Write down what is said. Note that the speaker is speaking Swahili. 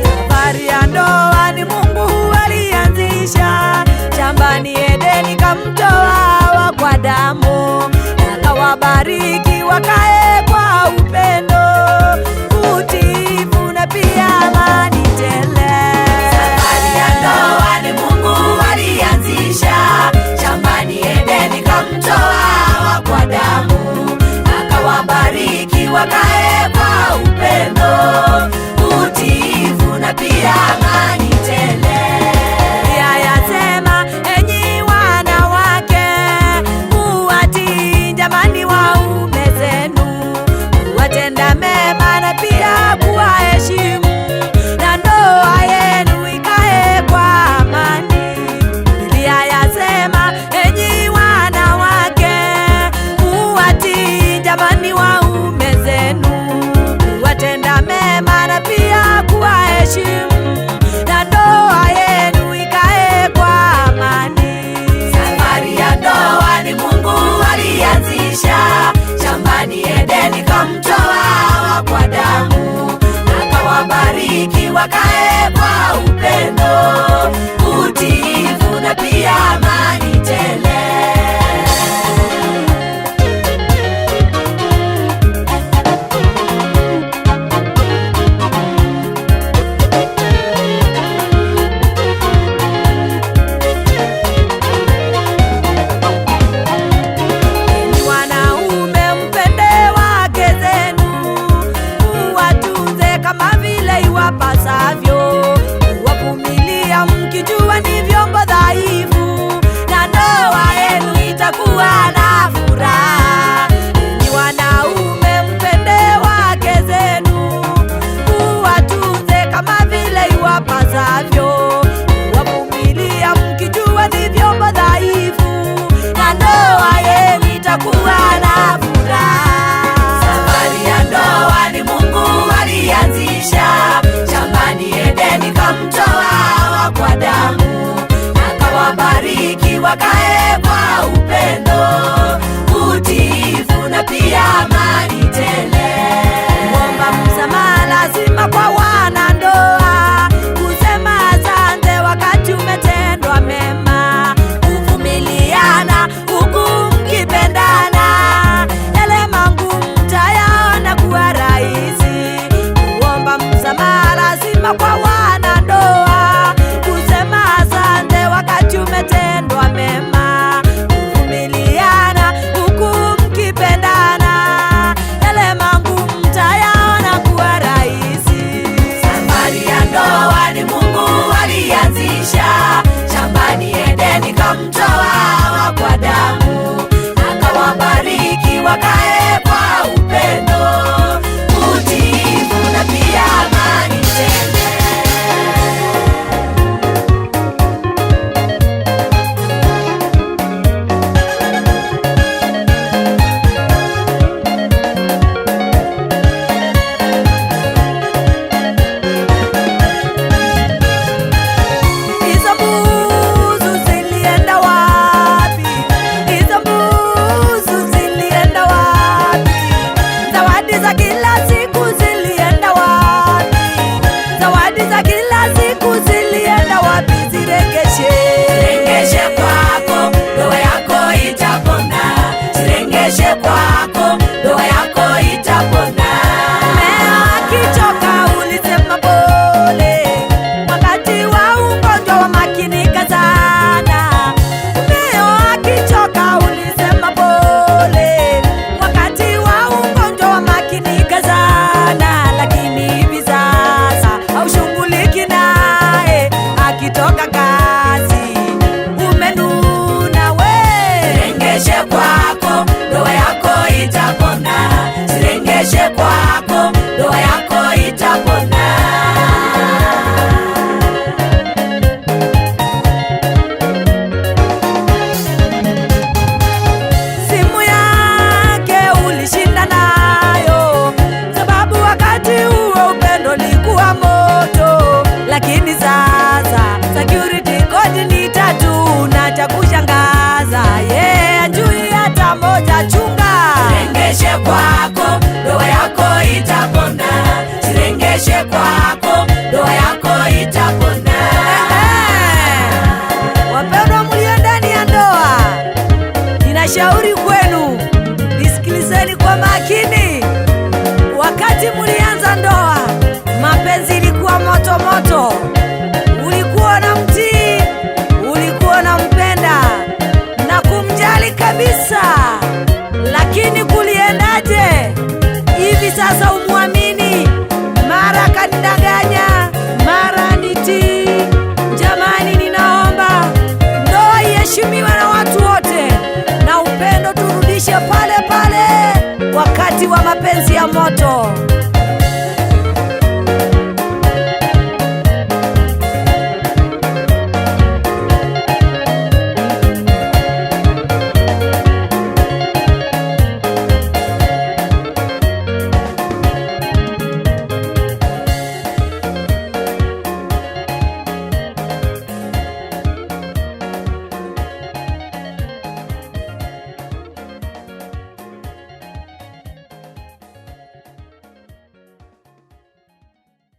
Safari ya ndoa ni Mungu alianzisha, shambani Edeni kamtoa kwa damu, akawabariki wakae kwa upendo, utiifu na pia amani tele. Safari ya ndoa ni Mungu alianzisha, shambani Edeni kamtoa kwa damu, akawabariki wakae kwa upendo, utiifu na pia amani tele. Biblia yasema, enyi wanawake muwatii jamani waume zenu, kuwatenda mema na pia kuwaheshimu, na ndoa yenu ikae kwa amani. Biblia yasema, enyi wanawake muwatii jamani waume zenu, kuwatenda mema na pia kuwaheshimu, na ndoa yenu ikae kwa amani. Safari ya ndoa ni Mungu alianzisha, shambani Edeni kamtoa kwa damu, akawabariki wakae kwa upendo, utiifu na pia amani tele. Enyi wanaume mpende wake zenu, muwatunze kama vile iwapasavyo, kuwavumilia mkijua ni vyombo dhaifu, na ndoa yenu itakuwa na furaha. Enyi wanaume mpende wake zenu, muwatunze kama vile iwapasavyo, kuwavumilia mkijua ni vyombo dhaifu, na ndoa yenu itakuwa na furaha. Safari ya ndoa ni Mungu alianzisha, shambani Edeni kamtoa kwa damu, akawabariki wakae